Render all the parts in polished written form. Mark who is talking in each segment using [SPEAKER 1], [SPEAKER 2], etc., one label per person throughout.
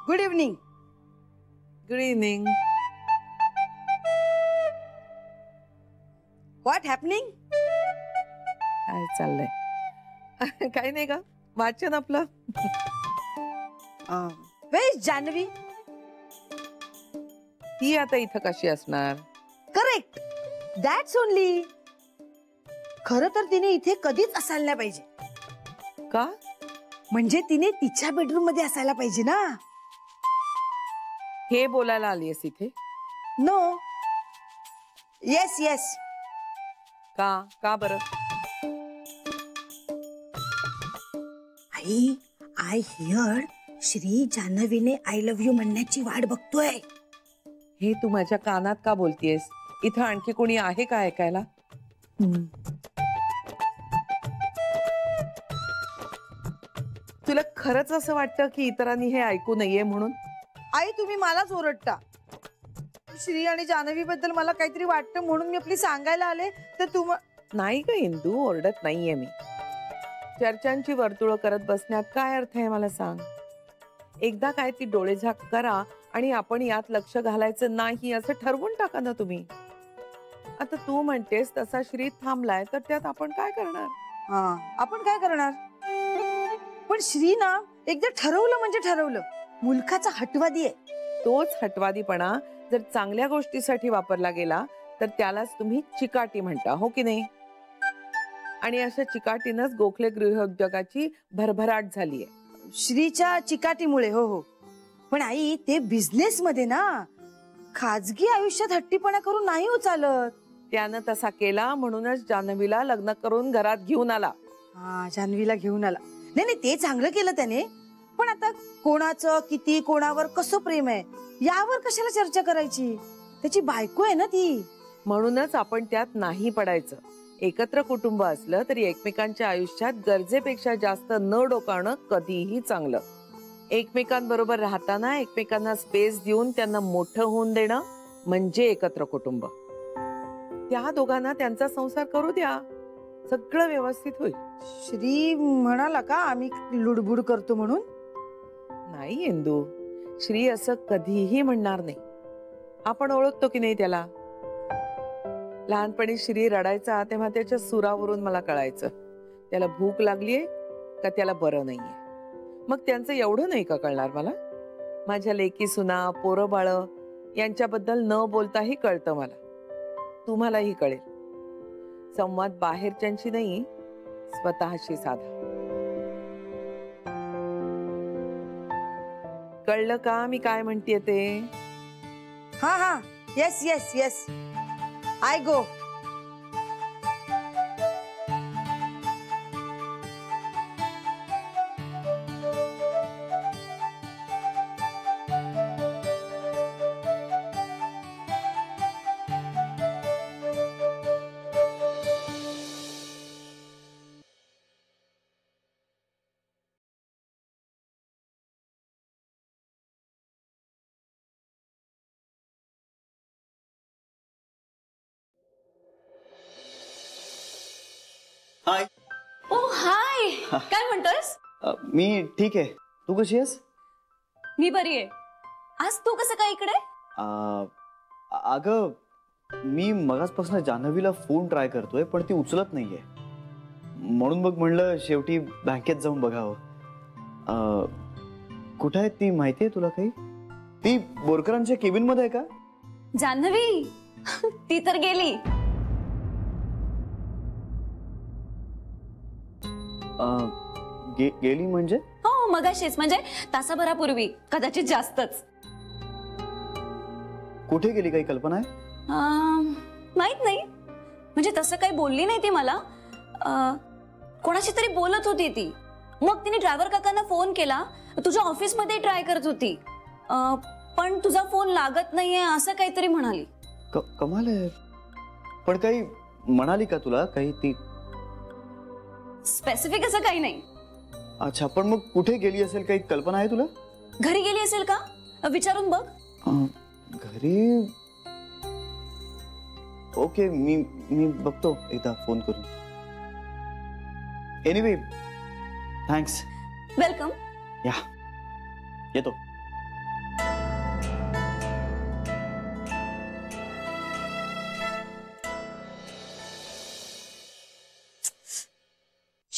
[SPEAKER 1] Good evening.
[SPEAKER 2] Good evening.
[SPEAKER 1] What happening?
[SPEAKER 2] काय चाललंय? काही नाही का, वाचन आपलं.
[SPEAKER 1] वेर इज जान्हवी?
[SPEAKER 2] ती आता इथं कशी असणार?
[SPEAKER 1] Correct, that's only. खरं तर तिने इथे कधीच असायला नाही पाहिजे.
[SPEAKER 2] का?
[SPEAKER 1] म्हणजे तिने तिच्या बेडरूम मध्ये असायला पाहिजे ना.
[SPEAKER 2] हे बोलायला आलीयस इथे?
[SPEAKER 1] नो. Yes yes.
[SPEAKER 2] का? का बरं?
[SPEAKER 1] आई, आय हिअर श्री जान्हवीने आय लव्ह यू म्हणण्याची वाट बघतोय.
[SPEAKER 2] हे तू माझ्या कानात का बोलतेयस? इथं आणखी कोणी आहे का ऐकायला? तुला खरंच असं वाटतं की इतरांनी हे ऐकू नये म्हणून?
[SPEAKER 1] आई, तुम्ही मलाच ओरडता. श्री आणि जान्हवी बद्दल मला काहीतरी वाटतं म्हणून मी आपली सांगायला आले, तर
[SPEAKER 2] नाही ग इंदू, ओरडत नाहीये मी. चर्चांची वर्तुळ करत बसण्यात काय अर्थ आहे मला सांग. एकदा काय ती डोळेझाक करा आणि आपण यात लक्ष घालायचं नाही असं ठरवून टाका ना तुम्ही. आता तू म्हणतेस तसा श्री थांबलाय तर त्यात आपण काय करणार?
[SPEAKER 1] आपण काय करणार? पण श्री ना एकदा ठरवलं म्हणजे ठरवलं. मुलखाचा हटवादी आहे.
[SPEAKER 2] तोच हटवादीपणा जर चांगल्या गोष्टीसाठी वापरला गेला तर त्यालाच तुम्ही चिकाटी म्हणता, हो की नाही? आणि अशा चिकाटीनंच गोखले गृहोद्योगाची भरभराट झालीये.
[SPEAKER 1] श्रीच्या चिकाटीमुळे. हो हो, पण आई ते बिझनेस मध्ये ना, खाजगी आयुष्यात हट्टीपणा करून नाही हो चालत.
[SPEAKER 2] त्यानं तसा केला म्हणूनच जान्हवीला लग्न करून घरात घेऊन आला.
[SPEAKER 1] जान्हवीला घेऊन आला. नाही नाही, ते चांगलं केलं त्याने. पण आता कोणाचं किती, कोणावर कसं प्रेम आहे यावर कशाला चर्चा करायची? त्याची बायको आहे ना ती.
[SPEAKER 2] म्हणूनच आपण त्यात नाही पडायचं. एकत्र कुटुंब असलं तरी एकमेकांच्या आयुष्यात गरजेपेक्षा जास्त न डोकावणं कधीही चांगलं. एकमेकांबरोबर राहताना एकमेकांना स्पेस देऊन त्यांना मोठं होऊन देणं म्हणजे एकत्र कुटुंब. त्या दोघांना त्यांचा संसार करू द्या, सगळं व्यवस्थित होईल.
[SPEAKER 1] श्री म्हणाला का आम्ही लुडबुड करतो म्हणून?
[SPEAKER 2] नाही इंदू, श्री असं कधीही म्हणणार नाही. आपण ओळखतो की नाही त्याला. लहानपणी श्री रडायचा तेव्हा त्याच्या सुरावरून मला कळायचं त्याला भूक लागलीये का त्याला बरं नाहीये. मग त्यांचं एवढं नाही का कळणार मला? माझ्या लेकी सुना, पोरं बाळ यांच्याबद्दल न बोलताही कळतं मला. तुम्हालाही कळेल. संवाद बाहेरच्यांशी नाही, स्वतःशी साधा. कळलं का मी काय म्हणतेय ते?
[SPEAKER 1] हा, येस येस येस, आय गो.
[SPEAKER 3] हाय.
[SPEAKER 4] ओ हाय. काय म्हणतोस?
[SPEAKER 3] मी ठीक आहे. तू कशी आहेस?
[SPEAKER 4] मी बरी आहे. आज तू कसं काय इकडे?
[SPEAKER 3] अगं मी मगाचपासून जान्हवीला फोन ट्राय करतोय पण ती उचलत नाहीये. म्हणून मग म्हणलं शेवटी बँकेत जाऊन बघावं. कुठे आहे ती माहितीये तुला काही? ती बोरकरांच्या केबिन मध्ये आहे का?
[SPEAKER 4] जान्हवी ती तर गेली.
[SPEAKER 3] गेली म्हणजे?
[SPEAKER 4] हो मगाशीच, म्हणजे तासाभरापूर्वी, कदाचित जास्तच.
[SPEAKER 3] कुठे गेली काही कल्पना आहे?
[SPEAKER 4] माहित नाही, म्हणजे तसं काही बोलली नाही ती मला. कोणाशी तरी बोलत होती ती. मग तिने ड्रायव्हर काकांना फोन केला. तुझ्या ऑफिस मध्ये ट्राय करत होती पण तुझा फोन लागत नाहीये असं काहीतरी म्हणाली.
[SPEAKER 3] कमाल आहे. पण काही म्हणाली का तुला काही ती?
[SPEAKER 4] स्पेसिफिक असं काही नाही.
[SPEAKER 3] अच्छा, पण मग कुठे गेली असेल काही कल्पना आहे तुला?
[SPEAKER 4] घरी गेली असेल का विचारून बघ.
[SPEAKER 3] घरी? ओके, मी बघतो एकदा फोन करून. Anyway thanks.
[SPEAKER 4] वेलकम.
[SPEAKER 3] या येतो.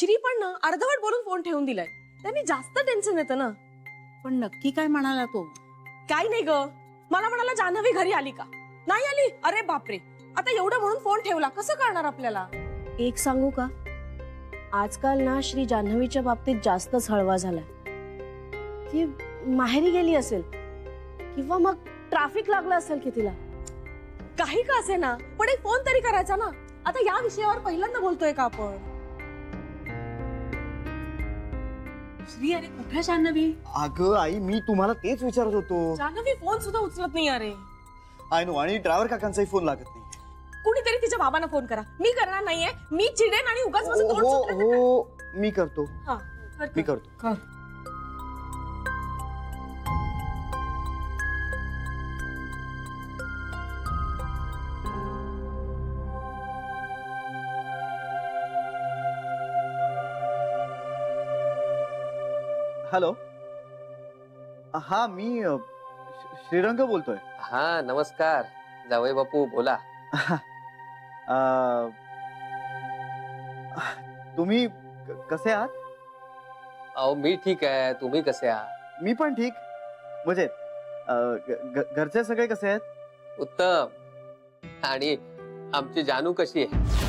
[SPEAKER 5] श्री पण ना अर्धवट बोलून फोन ठेवून दिलाय. त्यांनी जास्त टेन्शन येतं ना.
[SPEAKER 6] पण नक्की काय म्हणाला तो?
[SPEAKER 5] काय नाही ग, मला म्हणाला जान्हवी घरी आली का? नाही आली. अरे बापरे, आता एवढं म्हणून फोन ठेवला, कसं करणार आपल्याला?
[SPEAKER 7] एक सांगू का, आजकाल ना श्री जान्हवीच्या बाबतीत जास्तच हळवा झालाय. ती माहेरी गेली असेल किंवा मग ट्रॅफिक लागलं असेल की तिला.
[SPEAKER 5] काही का असे ना, पण एक फोन तरी करायचा ना. आता या विषयावर पहिल्यांदा बोलतोय का आपण?
[SPEAKER 6] श्री, अरे कुठे जान्हवी?
[SPEAKER 3] अगं आई, मी तुम्हाला तेच विचारत होतो.
[SPEAKER 5] जान्हवी फोन सुद्धा उचलत नाही. अरे
[SPEAKER 3] आय नो, आणि ड्रायव्हर काकांचाही फोन लागत नाही.
[SPEAKER 5] कुणीतरी तिच्या बाबांना फोन करा. मी करणार नाहीये. मी चिडेन आणि उगाच माझं तोंड
[SPEAKER 3] हो
[SPEAKER 5] सुटलं.
[SPEAKER 3] हो, मी करतो.
[SPEAKER 5] हा,
[SPEAKER 3] मी करतो. हॅलो, हा मी श्रीरंग बोलतोय.
[SPEAKER 8] हा नमस्कार जावई बापू, बोला.
[SPEAKER 3] तुम्ही कसे आहात?
[SPEAKER 8] अहो मी ठीक आहे, तुम्ही कसे आहात?
[SPEAKER 3] मी पण ठीक, म्हणजे घरचे सगळे कसे आहेत?
[SPEAKER 8] उत्तम. आणि आमची जानू कशी आहे?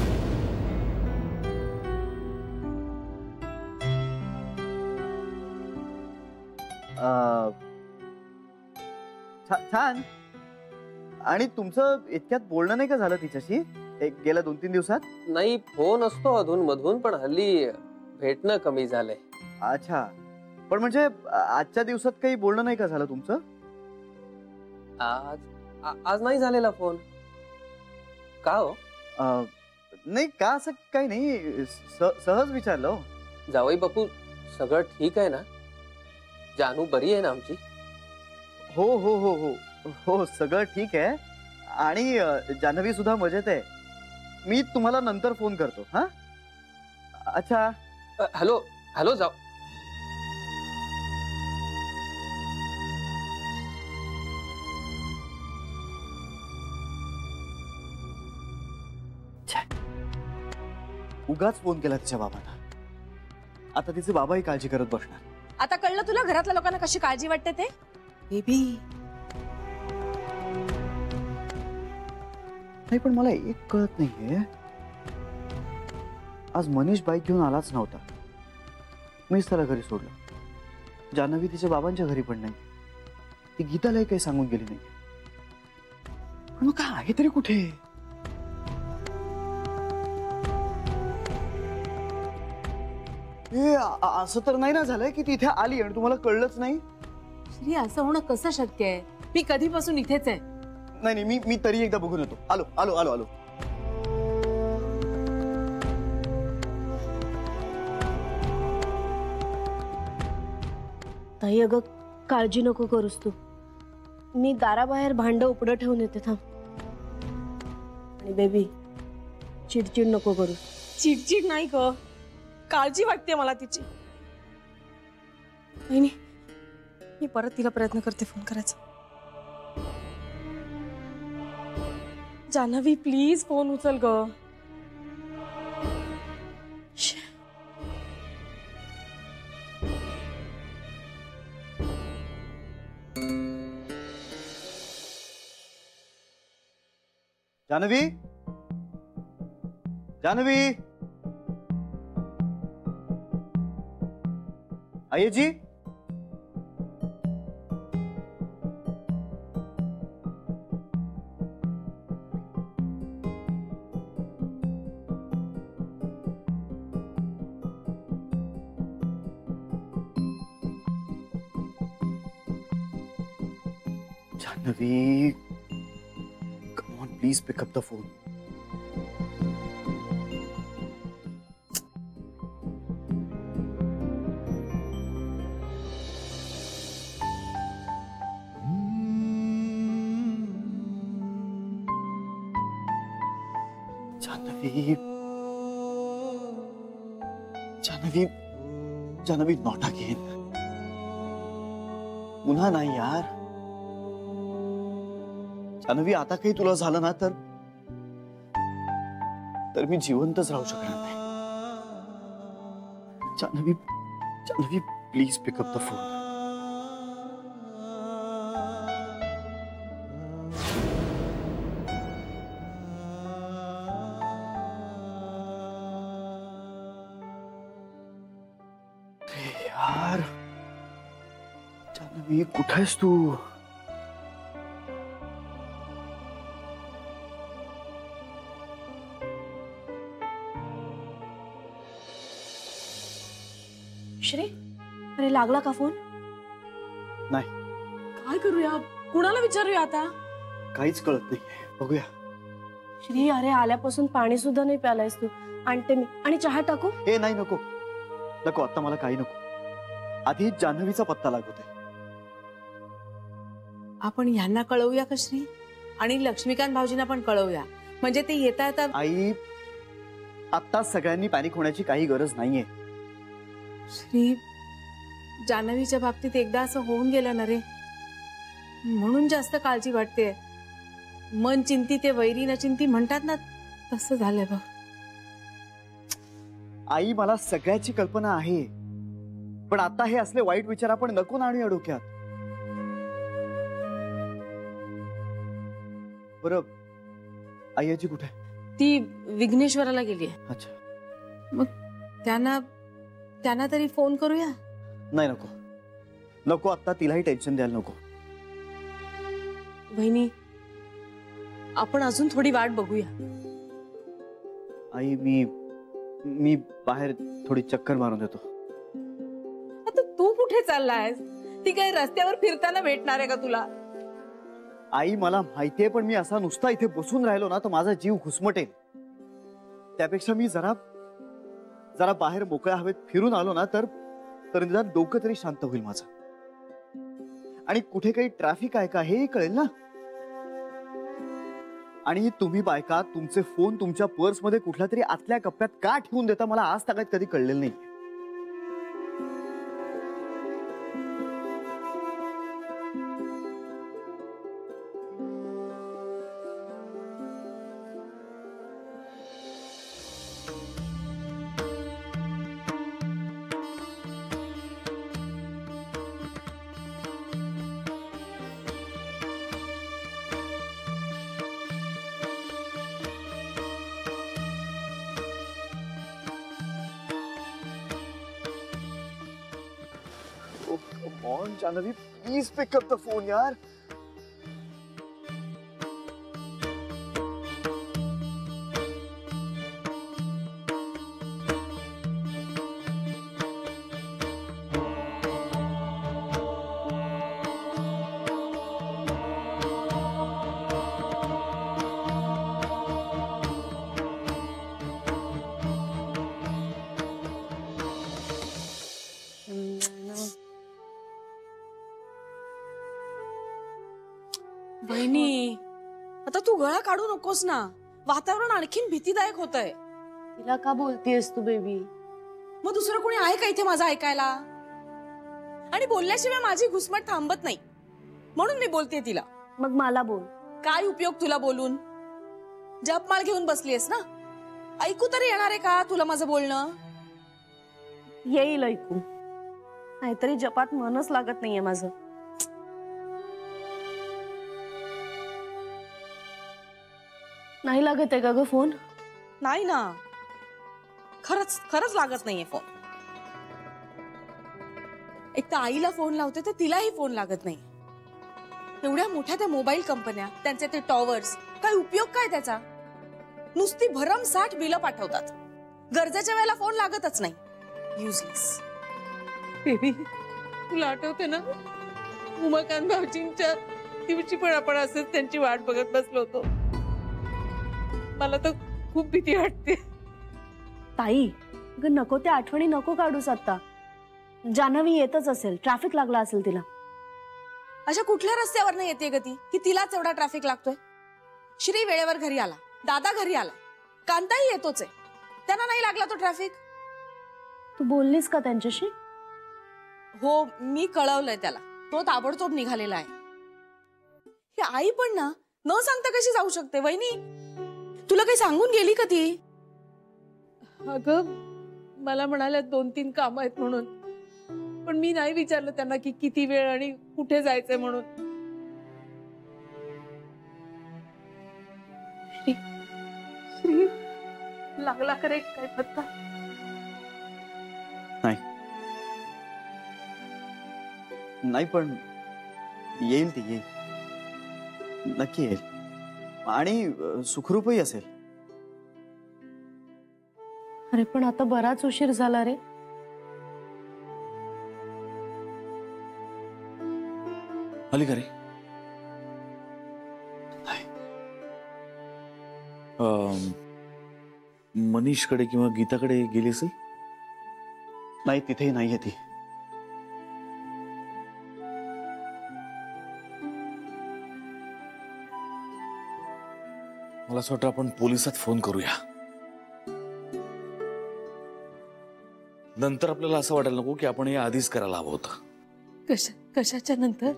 [SPEAKER 3] छान. आणि तुमचं इतक्यात बोलणं नाही का झालं तिच्याशी गेल्या 2-3 दिवसात?
[SPEAKER 8] नाही, फोन असतो अधून मधून, पण हल्ली भेटणं कमी झालंय.
[SPEAKER 3] अच्छा, पण म्हणजे आजच्या दिवसात काही बोलणं नाही का झालं तुमचं?
[SPEAKER 8] आज नाही झालेला फोन. का हो?
[SPEAKER 3] नाही का, असं काही नाही, सहज विचारलं.
[SPEAKER 8] जावई बापू, सगळं ठीक आहे ना? जानू बरी आहे ना आमची?
[SPEAKER 3] हो हो हो हो हो, सगळं ठीक आहे. आणि जान्हवी सुद्धा मजेत आहे. मी तुम्हाला नंतर फोन करतो. हा, अच्छा.
[SPEAKER 8] हॅलो हॅलो, जाऊ.
[SPEAKER 3] उगाच फोन केला तिच्या बाबांना. आता तिचे बाबाही काळजी करत बसणार.
[SPEAKER 5] आता कळलं तुला घरातल्या लोकांना कशी काळजी वाटते ते?
[SPEAKER 6] बेबी,
[SPEAKER 3] नाही, पण मला एक कळत नाहीये, आज मनीष बाईक घेऊन आलाच नव्हता. मीच त्याला घरी सोडलं. जान्हवी तिच्या बाबांच्या घरी पण नाही. ती गीतालाही काही सांगून गेली नाही. पण मग काय आहे तरी कुठे? असं तर नाही ना झालंय की ती इथे आली आणि तुम्हाला कळलंच नाही?
[SPEAKER 6] श्री, असं होणं कसं शक्य आहे? मी कधीपासून इथेच आहे.
[SPEAKER 3] नाही नाही, मी तरी एकदा बघून येतो. आलो आलो आलो आलो.
[SPEAKER 7] ताई, अगं काळजी नको करूस तू. मी दाराबाहेर भांड उपडं ठेवून येते, थांब. आणि बेबी, चिडचिड नको करू.
[SPEAKER 5] चिडचिड नाही ग, काळजी वाटते मला तिची. नाही, मी परत तिला प्रयत्न करते फोन करायचा. जान्हवी प्लीज फोन उचल ग.
[SPEAKER 3] जान्हवी, जान्हवी, आइए जी. Janhavi, come on, please pick up the phone. Janhavi, Janhavi, Janhavi, not again. पुन्हा नाही यार. जान्हवी, आता काही तुला झालं ना तर, मी जिवंतच राहू शकणार नाही. Janhavi Janhavi please pick up the phone. यार जान्हवी कुठे आहेस तू?
[SPEAKER 7] श्री, अरे लागला का फोन?
[SPEAKER 3] नाही,
[SPEAKER 5] काय करूया? कुणाला विचारूया आता?
[SPEAKER 3] काहीच कळत नाही. बघूया.
[SPEAKER 7] श्री, अरे आल्यापासून पाणी सुद्धा नाही प्यालायस तू. आणते मी. आणि चहा टाकू?
[SPEAKER 3] हे नाही, नको नको, आता मला काही नको. आधी जान्हवीचा पत्ता लागतोय.
[SPEAKER 6] आपण ह्यांना कळवूया का श्री? आणि लक्ष्मीकांत भाऊजींना पण कळवूया, म्हणजे ते येता येता.
[SPEAKER 3] आई, आता सगळ्यांनी पॅनिक होण्याची काही गरज नाहीये.
[SPEAKER 6] श्री, जान्हवीच्या बाबतीत एकदा असं होऊन गेलं ना रे, म्हणून जास्त काळजी वाटते. मन चिंती ते वैरी न चिंती म्हणतात ना, तसं झालंय बघ.
[SPEAKER 3] आई, मला सगळ्याची कल्पना आहे, पण आता हे असले वाईट विचार आपण नको ना आणूया डोक्यात. बरं, आई आजी कुठे?
[SPEAKER 6] ती विघ्नेश्वराला गेली.
[SPEAKER 3] अच्छा,
[SPEAKER 6] मग त्यांना तरी फोन करूया.
[SPEAKER 3] नाही, नको नको, आता तिलाही टेन्शन द्यायला नको.
[SPEAKER 6] वहिनी, आपण अजून थोडी वाट बघूया.
[SPEAKER 3] आई, मी बाहेर थोडी चक्कर मारून येतो.
[SPEAKER 6] आता तू कुठे चाललायस? ती काही रस्त्यावर फिरताना भेटणार आहे का तुला?
[SPEAKER 3] आई, मला माहितीये, पण मी असा नुसता इथे बसून राहिलो ना तर माझा जीव घुसमटेल. त्यापेक्षा मी जरा बाहेर मोकळ्या हवेत फिरून आलो ना तर निदान डोकं तरी शांत होईल माझं. आणि कुठे काही ट्रॅफिक आहे का हे कळेल ना. आणि तुम्ही बायका तुमचे फोन तुमच्या पर्स मध्ये कुठल्या तरी आतल्या कप्प्यात का ठेवून देता, मला आज तागायत कधी कळलेलं नाही. Come on, Jahnavi, please pick up the phone, यार.
[SPEAKER 5] बहिणी, आता तू गळा काढू नकोस ना. वातावरण आणखीन भीतीदायक होतंय.
[SPEAKER 7] तिला का बोलतेस तू बेबी?
[SPEAKER 5] मग दुसरं कोणी आहे का इथे माझं ऐकायला? आणि बोलल्याशिवाय माझी घुसमट थांबत नाही, म्हणून मी बोलते तिला.
[SPEAKER 7] मग मला बोल.
[SPEAKER 5] काय उपयोग तुला बोलून? जपमाळ घेऊन बसलीयस ना. ऐकू तरी येणार आहे का तुला माझं बोलणं?
[SPEAKER 7] येईल ऐकू, नाहीतरी जपात मनच लागत नाहीये माझं. नाही लागत आहे का ग फोन?
[SPEAKER 5] नाही ना, खरंच लागत नाहीये फोन. एक तर आईला फोन लावते तर तिलाही फोन लागत नाही. एवढ्या मोठ्या त्या मोबाईल कंपन्या, त्यांचे ते टॉवर्स, काय उपयोग काय त्याचा? नुसती भरमसाठ बिलं पाठवतात. गरजेच्या वेळेला फोन लागतच नाही. युजलेस.
[SPEAKER 6] बेबी, तुला आठवते ना उमाकांत भाऊजींच्या दिवशी पण आपण असंच त्यांची वाट बघत बसलो होतो. मला तर खूप भीती वाटते.
[SPEAKER 7] ताई, अगं नको त्या आठवणी नको काढूस आता. जान्हवी येतच असेल, ट्रॅफिक लागला असेल तिला.
[SPEAKER 5] अशा कुठल्या रस्त्यावर नाही येते ग ती की तिलाच एवढा ट्रॅफिक लागतोय? श्री वेळेवर घरी आला, दादा घरी आला, कांताही येतोच आहे, त्यांना नाही लागला तो ट्रॅफिक.
[SPEAKER 7] तू बोललीस का त्यांच्याशी?
[SPEAKER 5] हो, मी कळवलंय त्याला. तो ताबडतोब निघालेला आहे. ही आई पण ना न सांगता कशी जाऊ शकते? वहिनी, तुला काही सांगून गेली का ती?
[SPEAKER 6] अगं मला म्हणाल्या 2-3 काम आहेत म्हणून, पण मी नाही विचारलं त्यांना की किती वेळ आणि कुठे जायचंय म्हणून. श्री लागला करे काय पत्ता?
[SPEAKER 3] नाही पण येईल ती, येईल, नक्की येईल आणि सुखरूपही असेल.
[SPEAKER 7] अरे पण आता बराच उशीर झाला रे.
[SPEAKER 9] आली का रे? मनीषकडे किंवा गीताकडे गेली असेल?
[SPEAKER 3] नाही, तिथेही नाहीये ती.
[SPEAKER 9] मला असं वाटतं आपण पोलिसात फोन करूया. नंतर आपल्याला असं वाटायला नको की आपण हे आधीच करायला हवं होतं.
[SPEAKER 6] कशाच्या नंतर?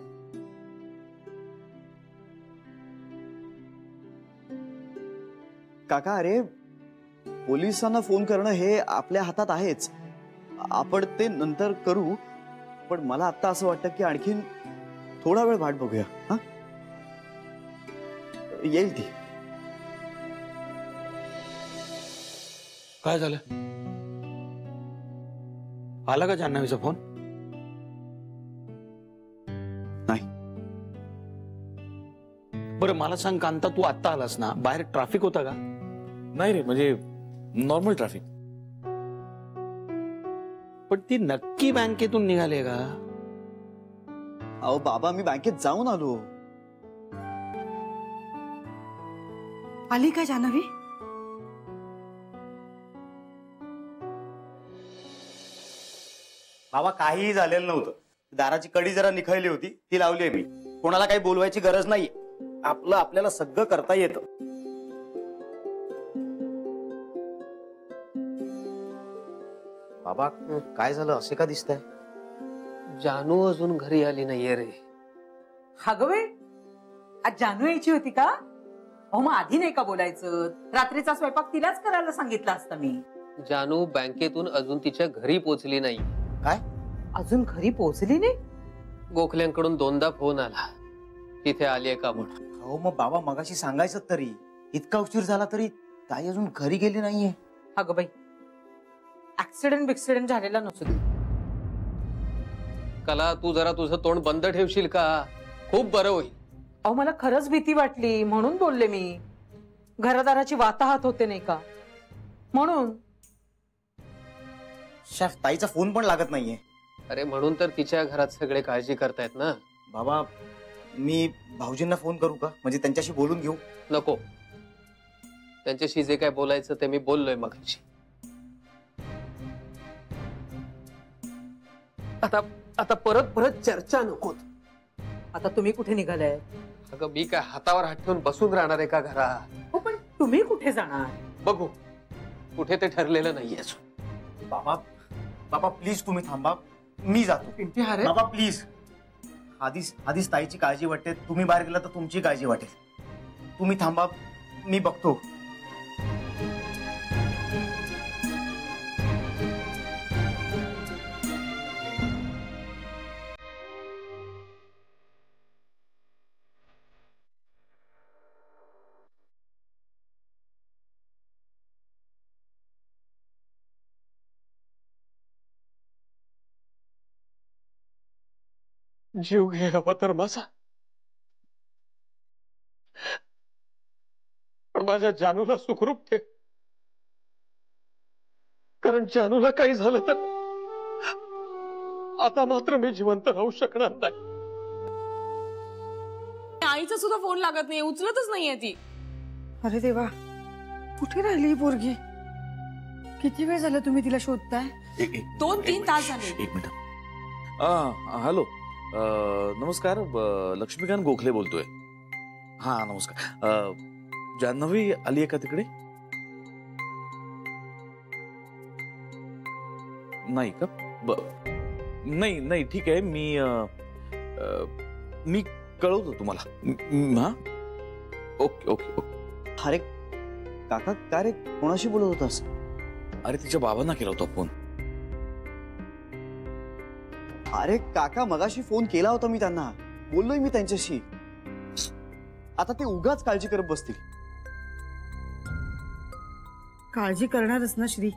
[SPEAKER 3] काका, अरे पोलिसांना फोन करणं हे आपल्या हातात आहेच. आपण ते नंतर करू, पण मला आता असं वाटतं की आणखीन थोडा वेळ वाट बघूया. हा, येईल ती.
[SPEAKER 10] काय झालं? आला का जान्हवीचा फोन?
[SPEAKER 3] नाही.
[SPEAKER 10] बरं मला सांग कांता, तू आत्ता आलास ना, बाहेर ट्रॅफिक होता का?
[SPEAKER 9] नाही रे, म्हणजे नॉर्मल ट्रॅफिक.
[SPEAKER 10] पण ती नक्की बँकेतून निघाले का?
[SPEAKER 3] अहो बाबा, मी बँकेत जाऊन आलो.
[SPEAKER 1] आली का जान्हवी?
[SPEAKER 11] बाबा काहीही झालेलं नव्हतं. दाराची कडी जरा निखळली होती, ती लावली मी. कोणाला काही बोलवायची गरज नाही. आपलं आपल्याला सगळं करता येतं. बाबा काय झालं, असे का दिसतंय?
[SPEAKER 8] जानू अजून घरी आली नाहीये रे.
[SPEAKER 12] अगं आज जानू यायची होती का? अहो मग आधी नाही का बोलायचं? रात्रीचा स्वयंपाक तिलाच करायला सांगितलं असतं मी.
[SPEAKER 8] जानू बँकेतून अजून तिच्या घरी पोहोचली नाही.
[SPEAKER 11] काय?
[SPEAKER 12] अजून घरी पोहोचली नाही?
[SPEAKER 8] गोखल्यांकडून 2दा फोन आला, तिथे आलीये का म्हणून.
[SPEAKER 11] हो मग बाबा मगाशी सांगायचं तरी. इतका उशीर झाला तरी ताई अजून घरी गेली नाहीये.
[SPEAKER 12] अगं बाई, ऍक्सिडेंट झालेला नसू दे.
[SPEAKER 8] कला, तू जरा तुझं तोंड बंद ठेवशील का? खूप बरं होईल.
[SPEAKER 12] अहो मला खरंच भीती वाटली म्हणून बोलले मी. घरदाराची वाताहत होते नाही का म्हणून.
[SPEAKER 11] शेफ, ताईचा फोन पण लागत नाहीये.
[SPEAKER 8] अरे म्हणून तर तिच्या घरात सगळे काळजी करतायत ना.
[SPEAKER 11] बाबा मी भाऊजींना फोन करू का? म्हणजे त्यांच्याशी बोलून घेऊ.
[SPEAKER 8] नको, त्यांच्याशी जे काय बोलायचं ते मी बोललोय मगाशी. आता परत चर्चा नको.
[SPEAKER 12] आता तुम्ही कुठे निघालाय?
[SPEAKER 8] अगं मी काय हातावर हात ठेवून बसून राहणार आहे का घरात?
[SPEAKER 12] हो पण तुम्ही कुठे जाणार?
[SPEAKER 8] बघू, कुठे ते ठरलेलं नाहीये.
[SPEAKER 11] बाबा बाबा प्लीज तुम्ही थांबा, मी जातो. बाबा प्लीज. आधीच ताईची काळजी वाटते. तुम्ही बाहेर गेला तर तुमची काळजी वाटेल. तुम्ही थांबा, मी बघतो.
[SPEAKER 8] जीव घे हवा तर माझा, पण माझ्या जानूला सुखरूप ठेव. कारण जानूला काही झालं तर आता मात्र मी जिवंत राहू शकणार नाही.
[SPEAKER 5] आईचा सुद्धा फोन लागत नाही, उचलतच नाहीये ती.
[SPEAKER 1] अरे देवा, कुठे राहिली ही पोरगी? किती वेळ झाला तुम्ही तिला शोधताय?
[SPEAKER 5] 2-3 तास झाले.
[SPEAKER 9] एक मिनिट. हॅलो, नमस्कार, लक्ष्मीकांत गोखले बोलतोय. हा नमस्कार. जान्हवी आली आहे का तिकडे? नाही का? नाही ठीक आहे. मी कळवतो तुम्हाला. हा, ओके.
[SPEAKER 3] अरे काका, काय रे, कोणाशी बोलत होतास?
[SPEAKER 9] अरे तिच्या बाबांना केला होता फोन.
[SPEAKER 3] अरे काका, मगाशी फोन केला होता मी त्यांना, बोललोय मी त्यांच्याशी. आता ते उगाच काळजी करत बसतील.
[SPEAKER 1] काळजी करणारच ना श्री.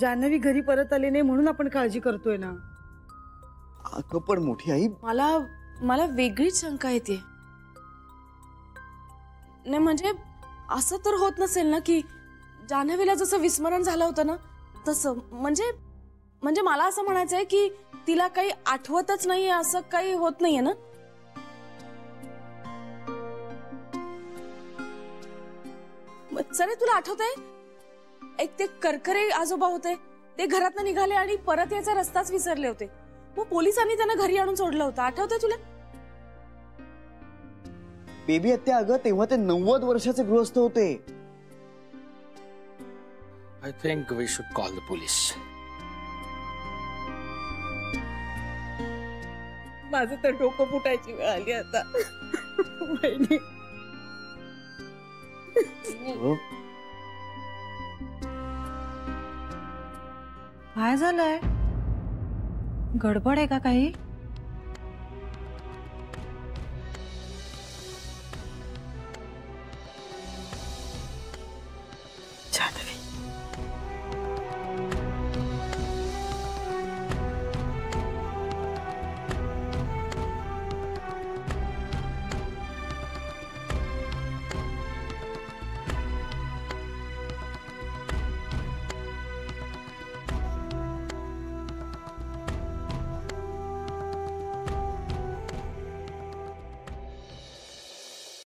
[SPEAKER 1] जान्हवी घरी परत आली नाही म्हणून आपण काळजी करतोय ना.
[SPEAKER 3] अगं पण मोठी आई,
[SPEAKER 5] मला वेगळीच शंका येते. नाही म्हणजे असं तर होत नसेल ना की जान्हवीला जसं विस्मरण झालं होतं ना तसं. म्हणजे मला असं म्हणायचंय की तिला काही आठवतच नाहीये, असं काही होत नाहीये ना. सरे तुला आठवतंय एक ते करकरे आजोबा होते, ते घरातनं निघाले आणि परत याचा रस्ताच विसरले होते. मग पोलिसांनी त्यांना घरी आणून सोडलं होतं, आठवतंय तुला?
[SPEAKER 3] बेबी आत्या, अगं तेव्हा ते 90 वर्षाचे गृहस्थ होते.
[SPEAKER 10] I think we should call the police.
[SPEAKER 5] माझं तर डोकं फुटायची वेळ आली आता. वहिनी.
[SPEAKER 1] काय झालंय? गडबड आहे का काही?